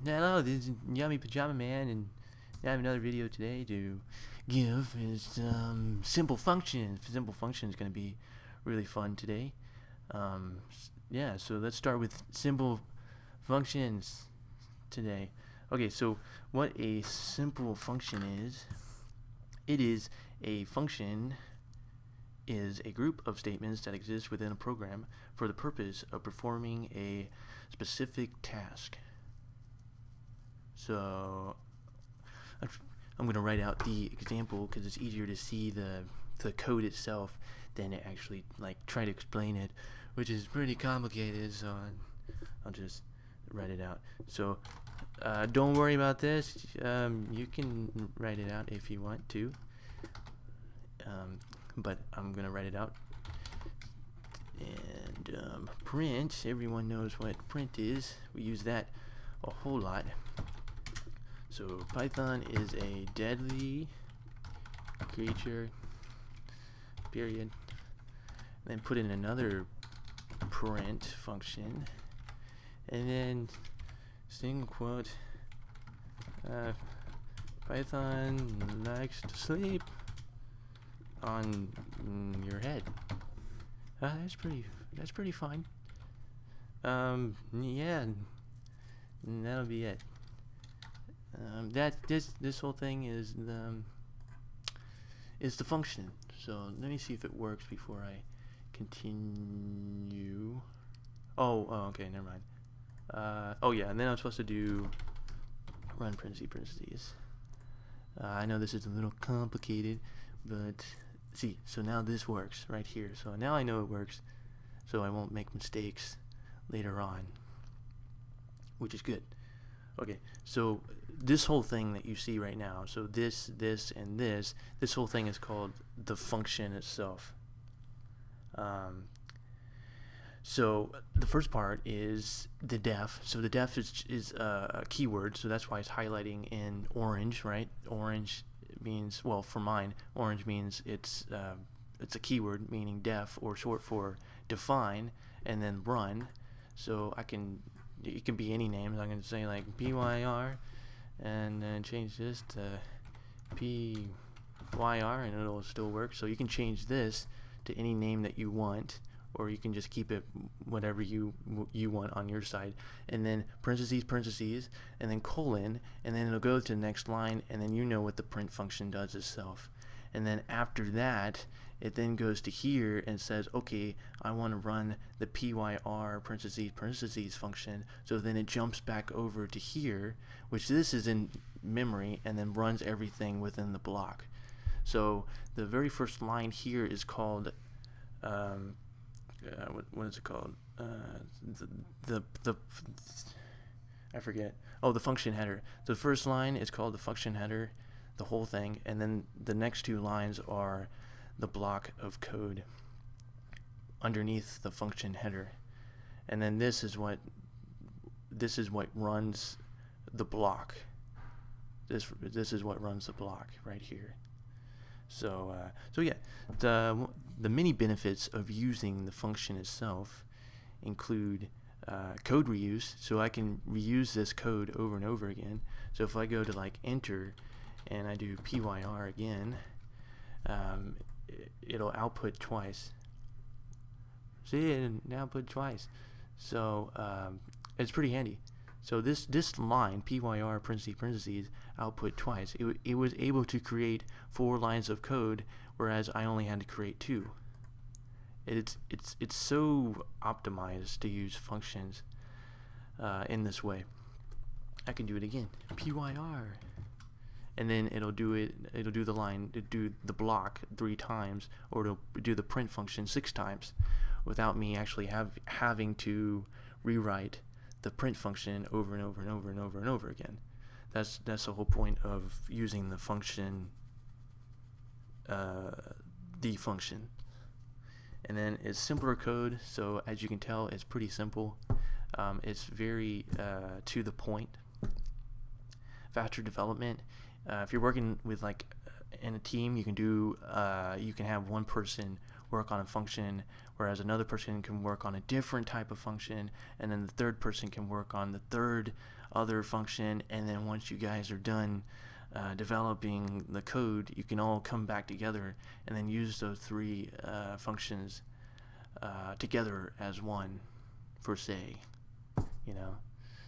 Hello, this is Yummy Pajama Man, and I have another video today to give. Is simple functions. Simple function is going to be really fun today. Yeah, so let's start with simple functions today. Okay, so what a simple function is, it is a function is a group of statements that exist within a program for the purpose of performing a specific task. So I'm going to write out the example because it's easier to see the code itself than to actually try to explain it, which is pretty complicated. So I'll just write it out. So don't worry about this. You can write it out if you want to, but I'm going to write it out. And print, everyone knows what print is. We use that a whole lot. So Python is a deadly creature, period. Then put in another print function, and then single quote, Python likes to sleep on your head. That's pretty fine. Yeah, that'll be it. This whole thing is the function. So let me see if it works before I continue. Okay, never mind. Oh yeah, and then I'm supposed to do run parentheses. I know this is a little complicated, but see, so now this works right here. So now I know it works, so I won't make mistakes later on, which is good. Okay, so this whole thing that you see right now, so this, and this whole thing is called the function itself. So the first part is the def. So the def is a keyword, so that's why it's highlighting in orange, right? Orange means, well, for mine, orange means it's a keyword, meaning def, or short for define, and then run. So it can be any names. I'm going to say like PYR, and then change this to PYR, and it'll still work. So you can change this to any name that you want, or you can just keep it whatever you want on your side, and then parentheses, and then colon, and then it'll go to the next line, and then you know what the print function does itself. And then after that, it then goes to here and says, okay, I want to run the pyr parentheses function. So then it jumps back over to here, which this is in memory, and then runs everything within the block. So the very first line here is called what is it called? I forget. Oh, the function header. The first line is called the function header, the whole thing, and then the next two lines are the block of code underneath the function header, and then this is what runs the block. This is what runs the block right here. So yeah, the many benefits of using the function itself include code reuse. So I can reuse this code over and over again. So if I go to enter and I do pyr again, it'll output twice. See, it output twice. So it's pretty handy. So this line, pyr parentheses output twice, it was able to create 4 lines of code, whereas I only had to create 2. It's so optimized to use functions in this way. I can do it again, pyr, and then it'll do the block 3 times, or it'll do the print function 6 times without me actually having to rewrite the print function over and over and over and over and over again. That's the whole point of using the function, the function. And then it's simpler code, so as you can tell, it's pretty simple. It's very to the point. Faster development. If you're working with in a team, you can have one person work on a function, whereas another person can work on a different type of function, and then the third person can work on the third other function, and then once you guys are done developing the code, you can all come back together and then use those three functions together as one for say,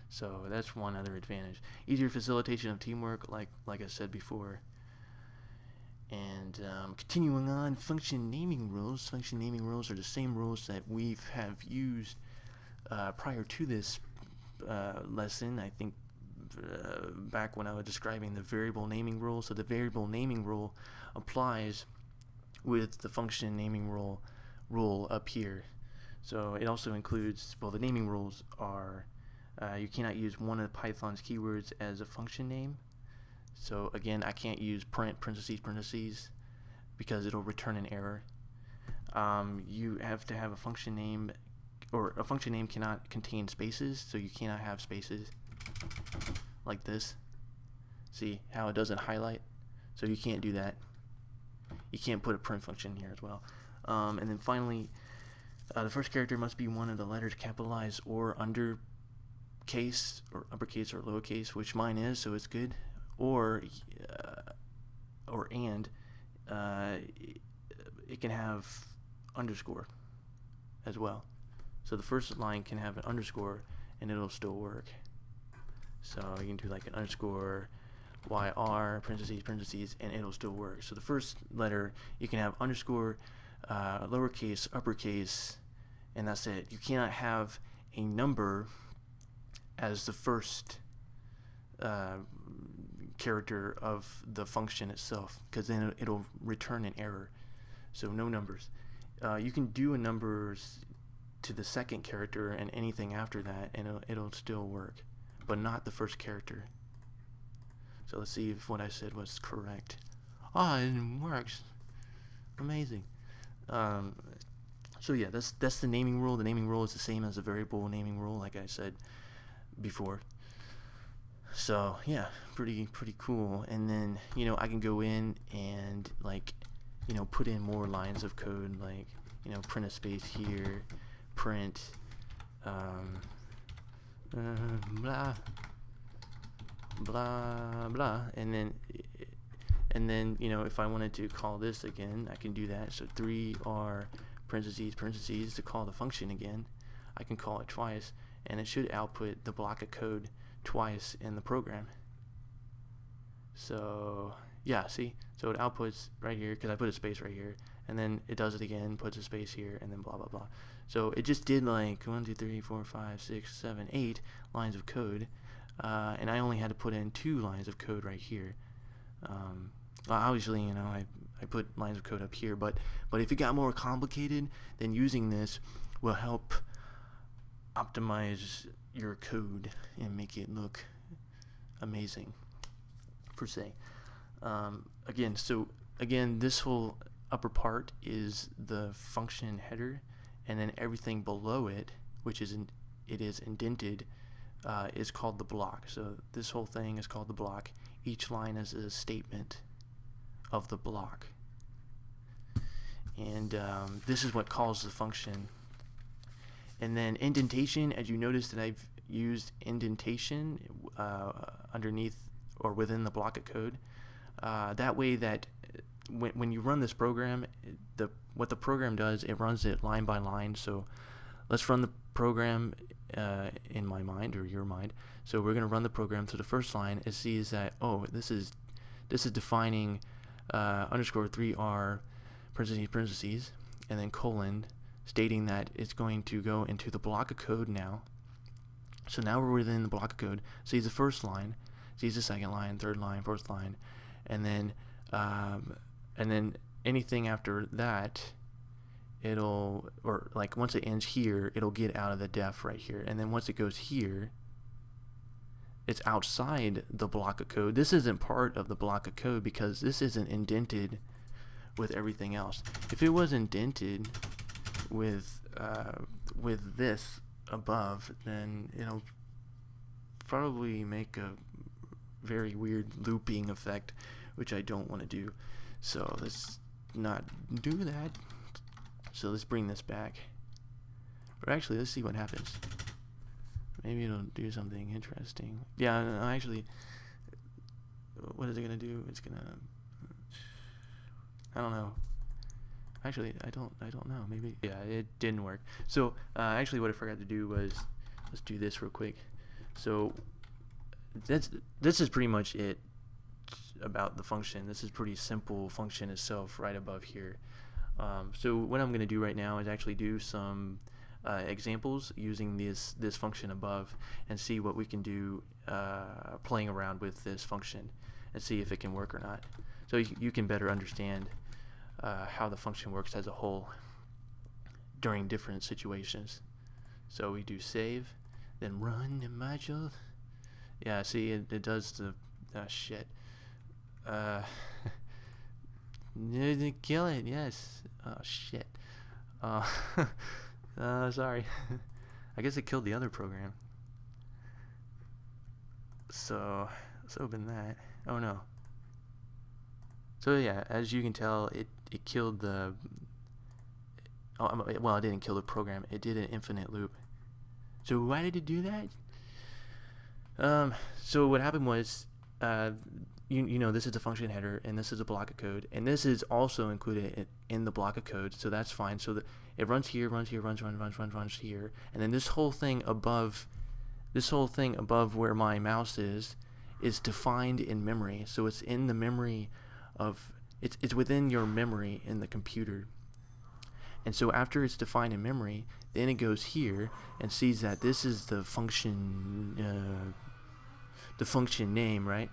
So that's one other advantage. Easier facilitation of teamwork, like I said before. And continuing on, function naming rules. Function naming rules are the same rules that we have used prior to this lesson. I think back when I was describing the variable naming rule. So the variable naming rule applies with the function naming rule up here. So it also includes, well, the naming rules are you cannot use one of Python's keywords as a function name. So again, I can't use print parentheses because it'll return an error. You have to have a function name, or a function name cannot contain spaces, so you cannot have spaces like this. See how it doesn't highlight? So you can't do that. You can't put a print function here as well. And then finally, the first character must be one of the letters capitalized or undercase, or uppercase or lowercase, which mine is, so it's good. Or it can have underscore as well. So the first line can have an underscore and it'll still work. So you can do like an underscore YR parentheses and it'll still work. So the first letter you can have underscore, lowercase, uppercase, and that's it. You cannot have a number as the first character of the function itself, because then it'll return an error. So no numbers. You can do a numbers to the second character and anything after that, and it'll still work, but not the first character. So let's see if what I said was correct. It works. Amazing. So yeah, that's the naming rule. The naming rule is the same as the variable naming rule, like I said before. So yeah, pretty cool. And then I can go in and put in more lines of code, like print a space here, print blah blah blah, and then if I wanted to call this again, I can do that. So 3R parentheses to call the function again. I can call it twice, and it should output the block of code twice in the program. So yeah, see, so it outputs right here because I put a space right here, and then it does it again, puts a space here, and then blah blah blah. So it just did like 1 2 3 4 5 6 7 8 lines of code, and I only had to put in 2 lines of code right here. Obviously, I put lines of code up here, but if it got more complicated, then using this will help optimize your code and make it look amazing, per se. Again, this whole upper part is the function header, and then everything below it, which is indented, is called the block. So this whole thing is called the block. Each line is a statement of the block, and this is what calls the function. And then indentation, as you notice that I've used indentation underneath or within the block of code. That way that when you run this program, what the program does, it runs it line by line. So let's run the program in my mind or your mind. So we're going to run the program. So the first line, it sees that, this is defining underscore 3R parentheses and then colon, stating that it's going to go into the block of code now. So now we're within the block of code. Sees the first line, sees the second line, third line, fourth line, and then anything after that, once it ends here, it'll get out of the def right here. And then once it goes here, it's outside the block of code. This isn't part of the block of code because this isn't indented with everything else. If it was indented with this above, then it'll probably make a very weird looping effect, which I don't want to do. So let's not do that. So let's bring this back. Or actually, let's see what happens. maybe it'll do something interesting. Yeah, no, actually, what is it gonna do? It's gonna, I don't know. Actually, I don't know. Maybe, yeah, it didn't work. So actually, what I forgot to do was, let's do this real quick. So this is pretty much it about the function. This is pretty simple function itself right above here. So what I'm going to do right now is actually do some examples using this function above and see what we can do playing around with this function and see if it can work or not. So you can better understand how the function works as a whole during different situations. So we do save, then run the module. Yeah, see, it does the shit. Kill it, yes. Oh shit. Sorry. I guess it killed the other program. So let's open that. Oh no. So yeah, as you can tell, it killed the. Well, it didn't kill the program. It did an infinite loop. So why did it do that? So what happened was, you know, this is a function header, and this is a block of code, and this is also included in the block of code, so that's fine. So it runs here, runs here, runs here, and then this whole thing above where my mouse is defined in memory. So it's in the memory of it's within your memory in the computer. And so after it's defined in memory, then it goes here and sees that this is the function name, right?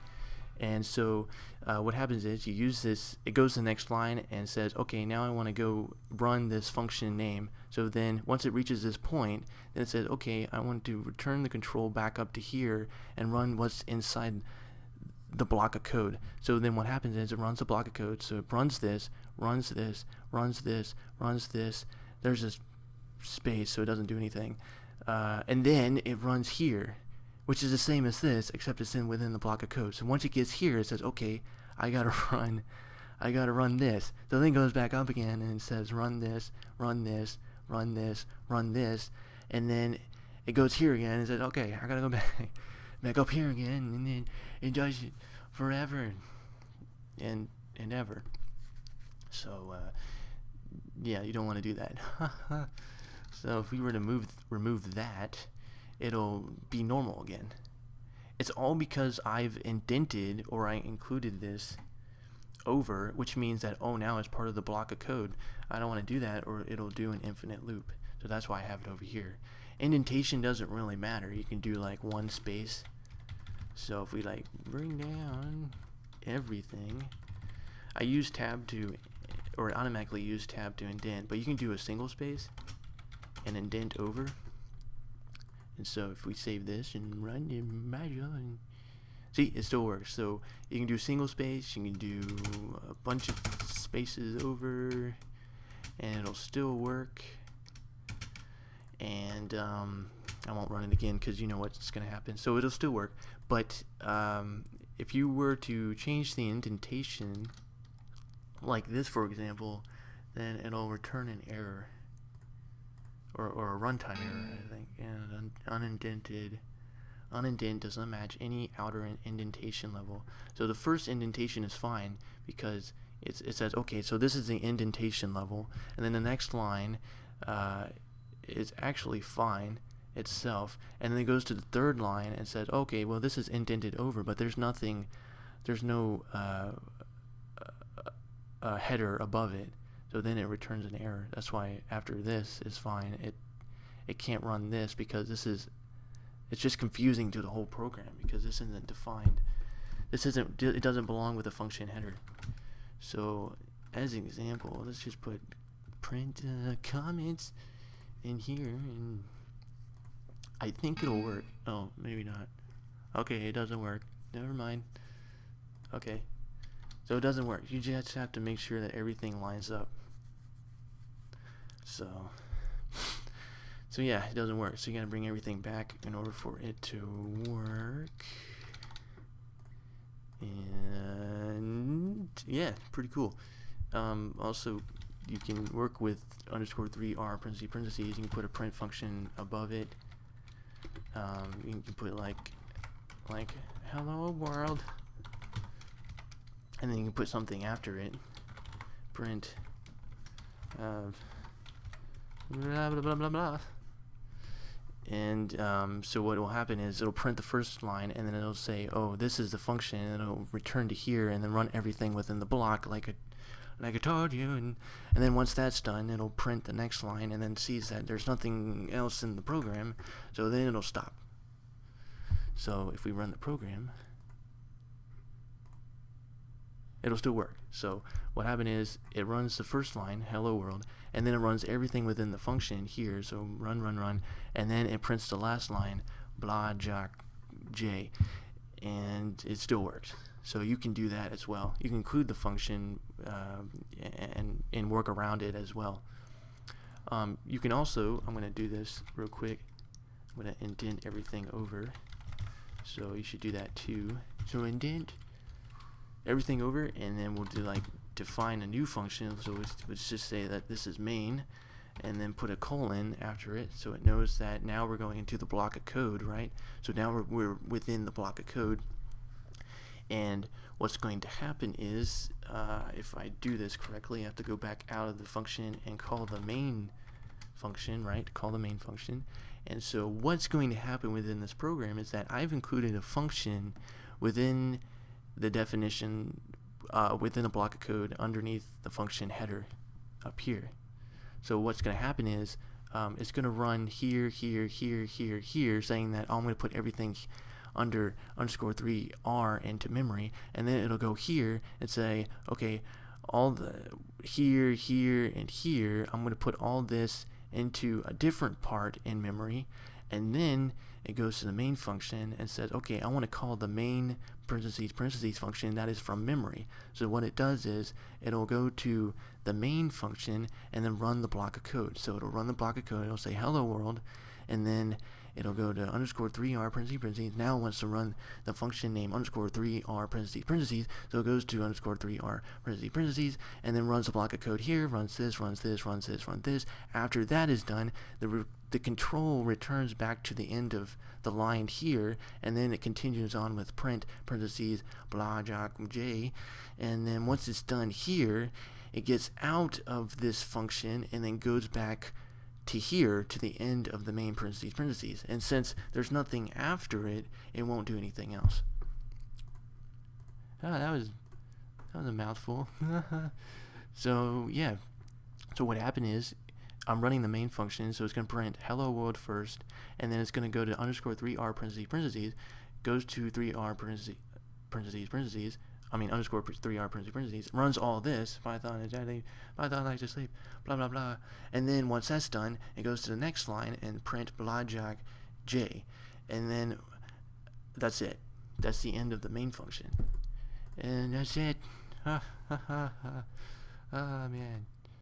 And so what happens is you use this, it goes to the next line and says, okay, now I want to go run this function name. So then once it reaches this point, then it says, okay, I want to return the control back up to here and run what's inside the block of code. So then what happens is it runs the block of code. So it runs this, runs this, runs this, runs this. There's this space, so it doesn't do anything. And then it runs here, which is the same as this, except it's within the block of code. So once it gets here, it says, okay, I gotta run this. So then it goes back up again and it says run this, run this, run this, run this, and then it goes here again and says, okay, I gotta go back up here again, and then it does it forever and ever. So yeah, you don't want to do that. So if we were to remove that, it'll be normal again. It's all because I've indented, or I included this over, which means that, oh, now it's part of the block of code. I don't want to do that, or it'll do an infinite loop. So that's why I have it over here. Indentation doesn't really matter. You can do like one space. So if we like bring down everything, I use tab to, or it automatically use tab to indent, but you can do a single space and indent over. And so if we save this and run the module, and see, it still works. So you can do single space, you can do a bunch of spaces over, and it'll still work. And I won't run it again because you know what's going to happen. So it'll still work. But if you were to change the indentation, like this for example, then it'll return an error. Or a runtime error, I think. And unindent does not match any outer indentation level. So the first indentation is fine because it says, okay, so this is the indentation level, and then the next line is actually fine itself, and then it goes to the third line and says, okay, well, this is indented over, but there's no header above it. So then it returns an error. That's why after this is fine, it can't run this because it's just confusing to the whole program because this isn't defined. It doesn't belong with a function header. So as an example, let's just put print comments in here, and I think it'll work. Oh, maybe not. Okay, it doesn't work. Never mind. Okay, so it doesn't work. You just have to make sure that everything lines up. So yeah, it doesn't work. So you gotta bring everything back in order for it to work. And yeah, pretty cool. Also, you can work with _3r parentheses. You can put a print function above it. You can put like hello world, and then you can put something after it. Print blah blah blah blah blah. And so what will happen is it'll print the first line, and then it'll say, oh, this is the function, and it'll return to here, and then run everything within the block like I told you, and then once that's done, it'll print the next line, and then sees that there's nothing else in the program, so then it'll stop. So if we run the program, it'll still work. So what happened is it runs the first line, hello world, and then it runs everything within the function here, so run, and then it prints the last line, blah jock j, and it still works. So you can do that as well. You can include the function and work around it as well. You can also, I'm going to do this real quick, I'm going to indent everything over, so you should do that too. So indent everything over, and then we'll do like define a new function. So let's just say that this is main, and then put a colon after it, so it knows that now we're going into the block of code, right? So now we're within the block of code. And what's going to happen is, if I do this correctly, I have to go back out of the function and call the main function, right? Call the main function. And so what's going to happen within this program is that I've included a function within the definition, within a block of code underneath the function header up here. So what's going to happen is it's going to run here, saying that I'm going to put everything under _3r into memory, and then it'll go here and say, okay, all the here, and here, I'm going to put all this into a different part in memory, and then it goes to the main function and says, okay, I want to call the main parentheses function that is from memory. So what it does is it'll go to the main function and then run the block of code. So it'll run the block of code, it'll say hello world, and then it'll go to _3r parentheses. Now it wants to run the function name _3r parentheses, so it goes to _3r parentheses, and then runs the block of code here, runs this. After that is done, the control returns back to the end of the line here, and then it continues on with print parentheses blah jock j, and then once it's done here, it gets out of this function and then goes back to here, to the end of the main parentheses, and since there's nothing after it, it won't do anything else. That was a mouthful. So yeah, so what happened is I'm running the main function, so it's going to print hello world first, and then it's going to go to _3r parentheses, goes to 3r parentheses, I mean _3r parentheses, runs all this, Python likes to sleep, blah blah blah, and then once that's done, it goes to the next line and print blah jock j, and then that's it. That's the end of the main function, and that's it. Man.